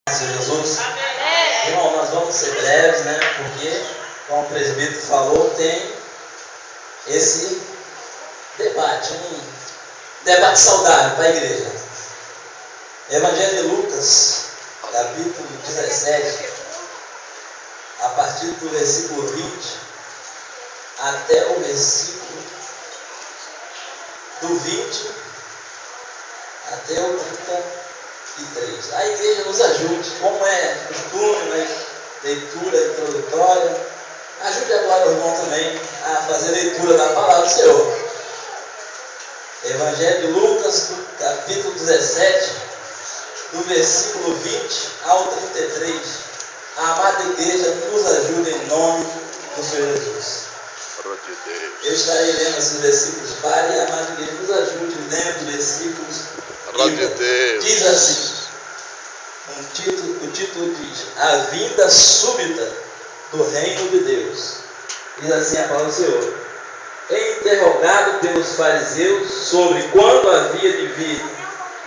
Senhor Jesus. Irmão, nós vamos ser breves, né? Porque, como o presbítero falou, tem esse debate, um debate saudável para a igreja. Evangelho de Lucas, capítulo 17, a partir do versículo 20 até o versículo do 20 até o 33. A igreja nos ajude, como é costume na leitura introdutória. Ajude agora o irmão também a fazer leitura da palavra do Senhor. Evangelho de Lucas, capítulo 17, do versículo 20 ao 33. A amada igreja nos ajude em nome do Senhor Jesus. Eu estarei lendo esses versículos para e a amada igreja nos ajude lendo os versículos. Diz assim, o título diz: A vinda súbita do reino de Deus. Diz assim a palavra do Senhor: Interrogado pelos fariseus sobre quando havia de vir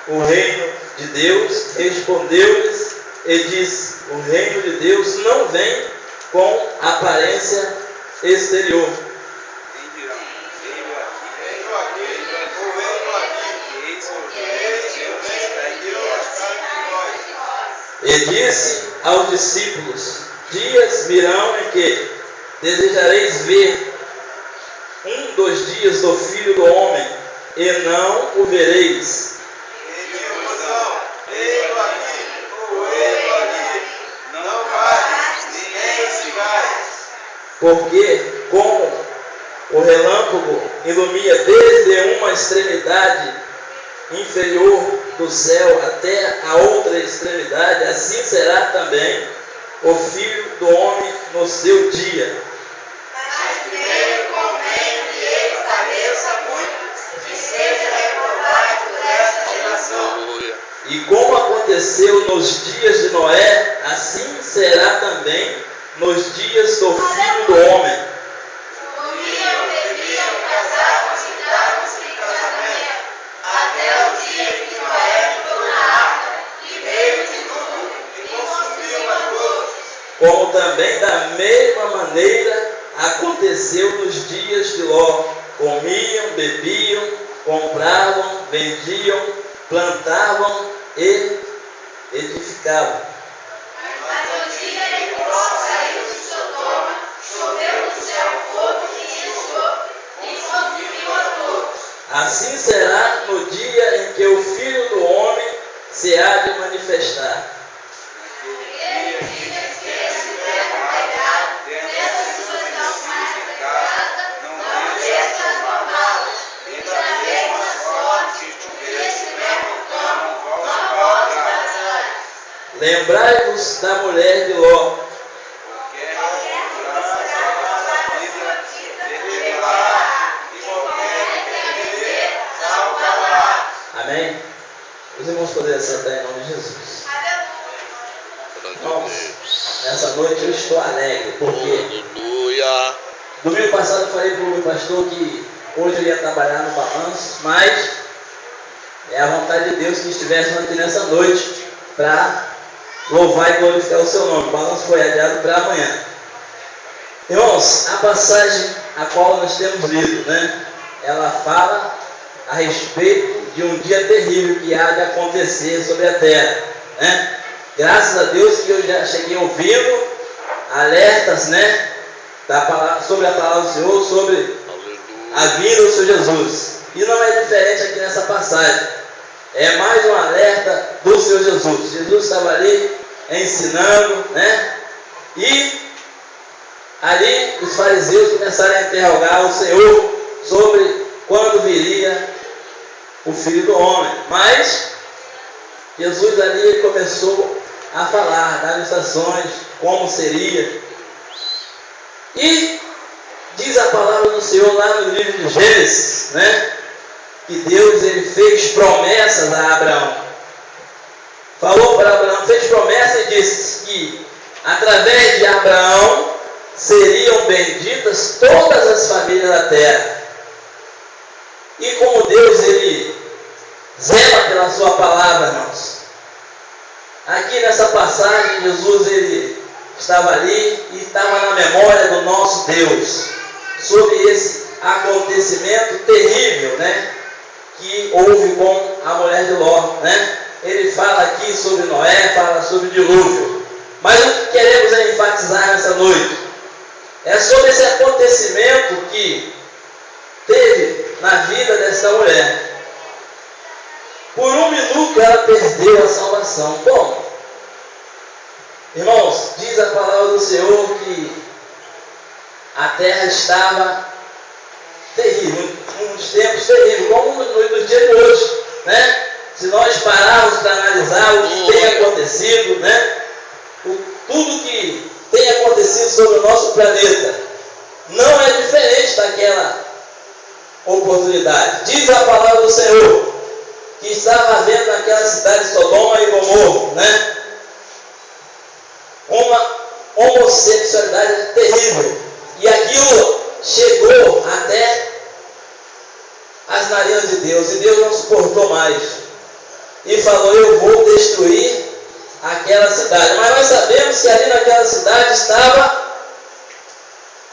o reino de Deus, respondeu-lhes e disse: O reino de Deus não vem com aparência exterior. E disse aos discípulos: Dias virão em que desejareis ver um dos dias do Filho do Homem, e não o vereis. Porque como o relâmpago ilumina desde uma extremidade inferior do céu até a outra extremidade, assim será também o Filho do Homem no seu dia. Mas primeiro convém que ele padeça muito e seja reprovado por esta geração. E como aconteceu nos dias de Noé, assim será também nos dias do Filho do Homem. Comiam, bebiam, casavam-se e davam-se em casamento, até o dia em que Noé entrou na arca, e veio o dilúvio e consumiu a todos. Como também da mesma maneira aconteceu nos dias de Ló. Comiam, bebiam, compravam, vendiam, plantavam e edificavam. Mas no dia em que Ló saiu de Sodoma, choveu do céu fogo e enxofre e consumiu a todos. Assim será no dia em que o Filho do Homem se há de manifestar. Naquele dia que estiver arraigado, dessas suas calçadas em casa, não deixe transformá-las, e da mesma sorte que estiver voltando, não volte para trás. Lembrai-vos da mulher de Ló. Amém? Os irmãos poderiam sentar em nome de Jesus. Irmãos, nessa noite eu estou alegre, porque domingo passado eu falei para o meu pastor que hoje eu ia trabalhar no balanço, mas é a vontade de Deus que estivéssemos aqui nessa noite para louvar e glorificar o seu nome. O balanço foi adiado para amanhã. Irmãos, a passagem a qual nós temos lido, né? Ela fala a respeito de um dia terrível que há de acontecer sobre a terra, né? Graças a Deus que eu já cheguei ouvindo alertas, né? Sobre a palavra do Senhor, sobre a vinda do Senhor Jesus. E não é diferente aqui nessa passagem. É mais um alerta do Senhor Jesus. Jesus estava ali ensinando, né? E ali os fariseus começaram a interrogar o Senhor sobre quando viria o Filho do Homem. Mas Jesus ali começou a falar, dar instruções, como seria. E diz a palavra do Senhor lá no livro de Gênesis, né? Que Deus ele fez promessas a Abraão. Falou para Abraão, fez promessa e disse que através de Abraão seriam benditas todas as famílias da terra. E como Deus ele zela pela sua palavra, irmãos, aqui nessa passagem, Jesus ele estava ali e estava na memória do nosso Deus sobre esse acontecimento terrível, né, que houve com a mulher de Ló, né? Ele fala aqui sobre Noé, fala sobre o dilúvio. Mas o que queremos enfatizar nessa noite é sobre esse acontecimento que teve na vida dessa mulher. Por um minuto ela perdeu a salvação. Como? Irmãos, diz a palavra do Senhor que a terra estava terrível, uns tempos terríveis, como nos dias de hoje, né? Se nós pararmos para analisar o que tem acontecido, né? Tudo que tem acontecido sobre o nosso planeta, não é diferente daquela oportunidade. Diz a palavra do Senhor que estava havendo naquela cidade de Sodoma e Gomorra, né, uma homossexualidade terrível, e aquilo chegou até as narinas de Deus, e Deus não suportou mais e falou: eu vou destruir aquela cidade. Mas nós sabemos que ali naquela cidade estava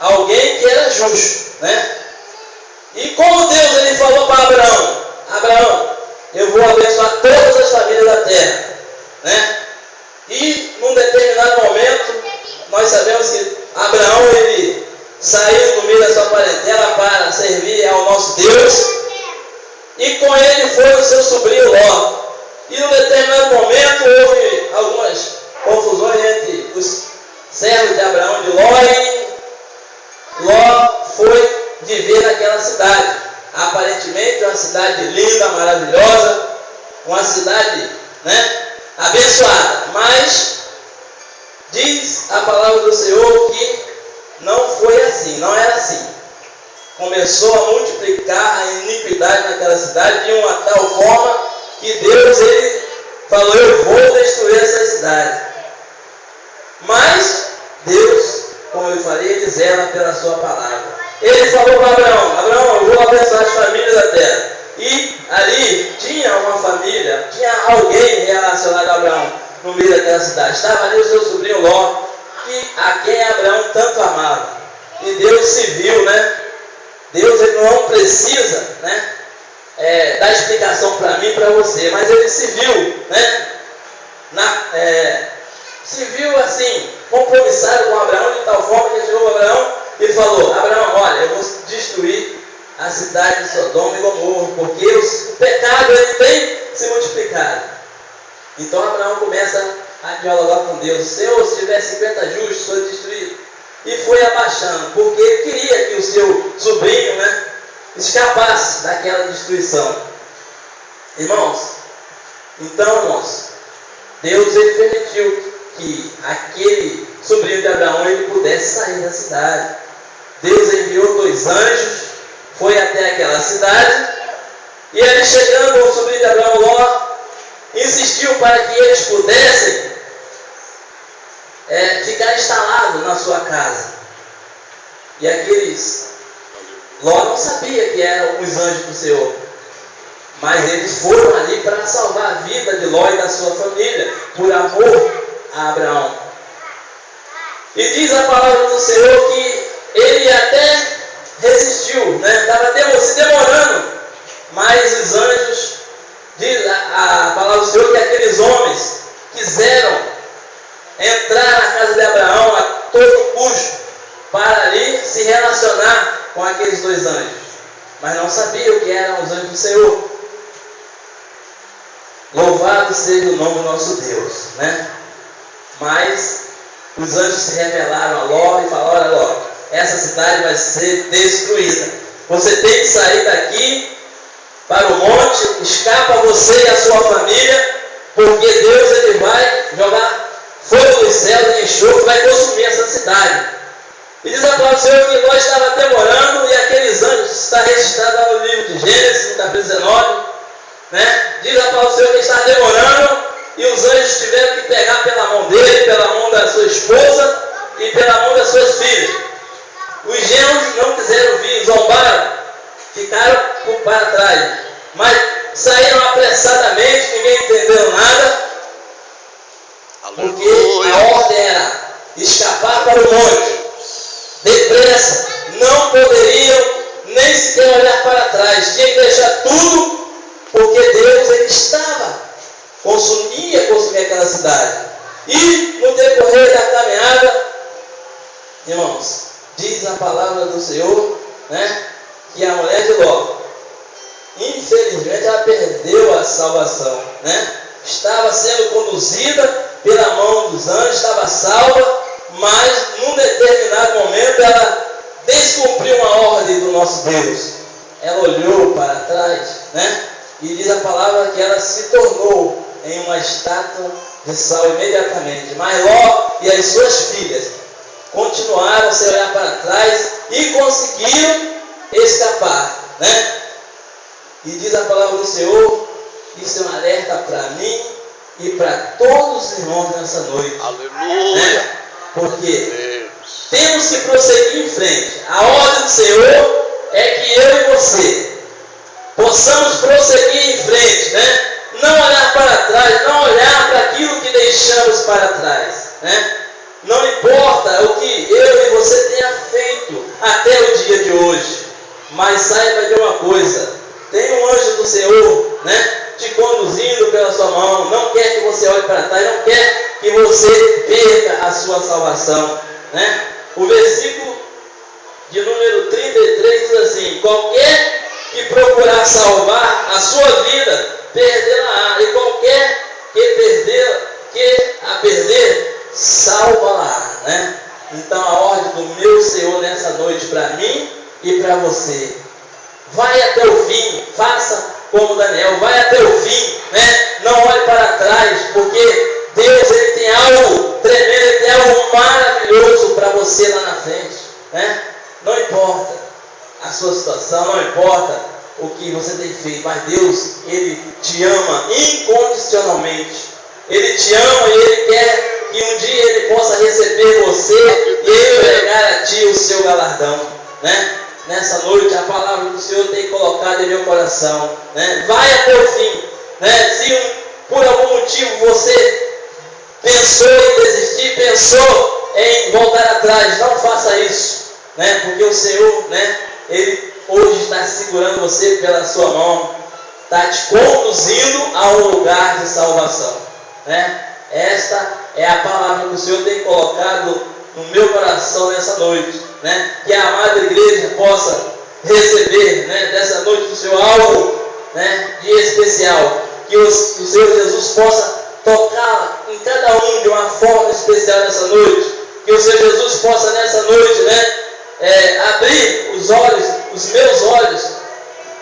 alguém que era justo, né? E como Deus ele falou para Abraão: Abraão, eu vou abençoar todas as famílias da terra, né? E num determinado momento nós sabemos que Abraão ele saiu do meio da sua parentela para servir ao nosso Deus, e com ele foi o seu sobrinho Ló. E num determinado momento houve algumas confusões entre os servos de Abraão e de Ló, e Ló foi viver naquela cidade. Aparentemente uma cidade linda, maravilhosa, uma cidade, né, abençoada. Mas diz a palavra do Senhor que não foi assim, não era assim. Começou a multiplicar a iniquidade naquela cidade de uma tal forma que Deus ele falou: eu vou destruir essa cidade. Mas Deus, como eu falei, ele zela pela sua palavra. Ele falou para Abraão: Abraão, eu vou abençoar as famílias da terra. E ali tinha uma família, tinha alguém relacionado a Abraão no meio daquela cidade. Estava ali o seu sobrinho Ló, a quem Abraão tanto amava. E Deus se viu, né? Deus ele não precisa, né, dar explicação para mim e para você, mas ele se viu, né, se viu assim, compromissado com Abraão, de tal forma que chegou a Abraão e falou: Abraão, olha, eu vou destruir a cidade de Sodoma e Gomorra, porque o pecado ele tem se multiplicado. Então Abraão começa a dialogar com Deus: Senhor, se tiver 50 justos, foi destruído. E foi abaixando, porque ele queria que o seu sobrinho, né, escapasse daquela destruição. Irmãos, então, irmãos, Deus ele permitiu que aquele sobrinho de Abraão ele pudesse sair da cidade. Deus enviou 2 anjos, foi até aquela cidade, e ele, chegando, o sobrinho de Abraão, Ló, insistiu para que eles pudessem ficar instalados na sua casa. E aqueles Ló não sabia que eram os anjos do Senhor, mas eles foram ali para salvar a vida de Ló e da sua família, por amor a Abraão. E diz a palavra do Senhor que ele até resistiu, né? Estava se demorando, mas os anjos, diz a palavra do Senhor que aqueles homens quiseram entrar na casa de Abraão a todo custo, para ali se relacionar com aqueles 2 anjos, mas não sabiam que eram os anjos do Senhor. Louvado seja o nome do nosso Deus, né? Mas os anjos se revelaram a Ló e falaram: olha, Ló, essa cidade vai ser destruída, você tem que sair daqui para o monte, escapa você e a sua família, porque Deus ele vai jogar fogo dos céus e enxofre, vai consumir essa cidade. E diz a palavra do Senhor que Ló estava demorando, e aqueles anjos, está registrado lá no livro de Gênesis, no capítulo 19, né? Diz a palavra do Senhor que estava demorando, e os anjos tiveram que pegar pela mão dele, pela mão da sua esposa e pela mão das suas filhas. Os genros não quiseram vir, zombaram, ficaram para trás, mas saíram apressadamente, ninguém entendeu nada. Porque a ordem era escapar para o monte, depressa, não poderiam nem sequer olhar para trás, tinha que deixar tudo, porque Deus ele consumia aquela cidade. E no decorrer da caminhada, irmãos, diz a palavra do Senhor, né, que a mulher de Ló, infelizmente, ela perdeu a salvação, né? Estava sendo conduzida pela mão dos anjos, estava salva, mas num determinado momento ela descumpriu uma ordem do nosso Deus. Ela olhou para trás, né? E diz a palavra que ela se tornou em uma estátua de sal imediatamente. Mas Ló e as suas filhas continuaram a se olhar para trás e conseguiram escapar, né? E diz a palavra do Senhor, isso é um alerta para mim e para todos os irmãos nessa noite. Aleluia! Né? Porque temos que prosseguir em frente. A ordem do Senhor é que eu e você possamos prosseguir em frente, né? Não olhar para trás, não olhar para aquilo que deixamos para trás, né? Não importa o que eu e você tenha feito até o dia de hoje, mas saiba de uma coisa: tem um anjo do Senhor, né, te conduzindo pela sua mão, não quer que você olhe para trás, não quer que você perca a sua salvação, né? O versículo de número 33 diz assim: qualquer que procurar salvar a sua vida, perdê-la-á, e qualquer que a perder, salva-la, né? Então a ordem do meu Senhor nessa noite para mim e para você: vai até o fim, faça como Daniel, vai até o fim, né? Não olhe para trás, porque Deus ele tem algo tremendo, ele tem algo maravilhoso para você lá na frente, né? Não importa a sua situação, não importa o que você tem feito, mas Deus, ele te ama incondicionalmente. Ele te ama e ele quer que um dia ele possa receber você e entregar a ti o seu galardão, né? Nessa noite a palavra do Senhor tem colocado em meu coração, né? Vai até o fim, né? Se por algum motivo você pensou em desistir, pensou em voltar atrás, não faça isso, né? Porque o Senhor, né, ele hoje está segurando você pela sua mão, está te conduzindo a um lugar de salvação, né? Esta é a palavra que o Senhor tem colocado no meu coração nessa noite, né? Que a amada igreja possa receber, né, dessa noite do Senhor algo, né, de especial, que o Senhor Jesus possa tocar em cada um de uma forma especial nessa noite, que o Senhor Jesus possa nessa noite, né, abrir os olhos, os meus olhos,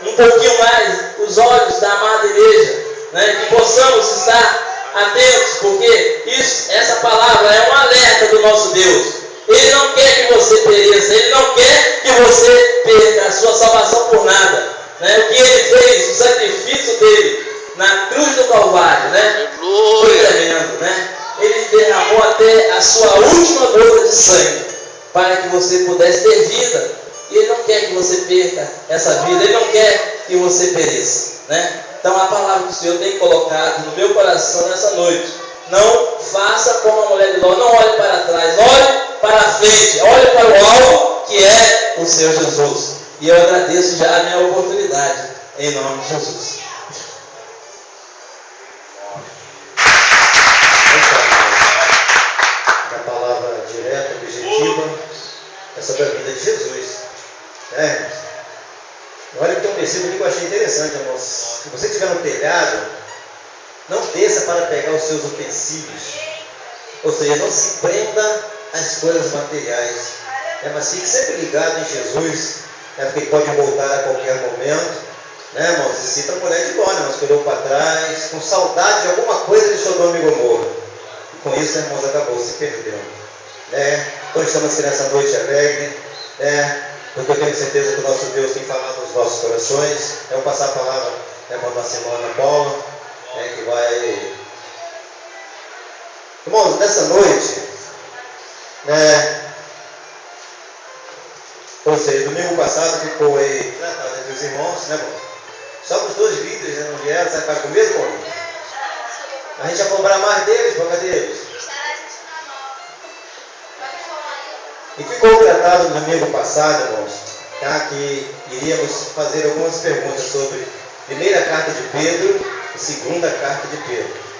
um pouquinho mais, os olhos da amada igreja, né, que possamos estar atentos, porque essa palavra é um alerta do nosso Deus. Ele não quer que você pereça, ele não quer que você perca a sua salvação por nada, né? O que ele fez, o sacrifício dele na cruz do Calvário, né? Foi tremendo, né? Ele derramou até a sua última gota de sangue para que você pudesse ter vida. E ele não quer que você perca essa vida, ele não quer que você pereça, né? Então a palavra que o Senhor tem colocado no meu coração nessa noite: não faça como a mulher de Ló, não olhe para trás, olhe para a frente, olhe para o alvo, que é o Senhor Jesus. E eu agradeço já a minha oportunidade, em nome de Jesus. A palavra direta, objetiva, é sobre a vida de Jesus, né? Olha que tem um versículo que eu achei interessante, irmãos. Se você estiver no telhado, não desça para pegar os seus utensílios. Ou seja, não se prenda às coisas materiais. Mas fique sempre ligado em Jesus, né? Porque ele pode voltar a qualquer momento, né, irmãos? E cita a mulher de Ló, né, irmãos, que olhou para trás, com saudade de alguma coisa de Sodoma e Gomorra. E com isso, irmãos, acabou se perdendo, né? Então estamos aqui nessa noite alegre, né? Porque eu tenho certeza que o nosso Deus tem falado nos nossos corações. Eu vou passar a palavra, né, para a nossa irmã Ana Paula, né, que vai... Irmãos, nessa noite, né, ou seja, domingo passado ficou aí tratado entre os irmãos, né, bom? Só que os dois líderes, né, não vieram, sabe para comer, bom? A gente ia cobrar mais deles, por causa deles. E ficou tratado no domingo passado, irmãos, tá? Que iríamos fazer algumas perguntas sobre a primeira carta de Pedro e segunda carta de Pedro.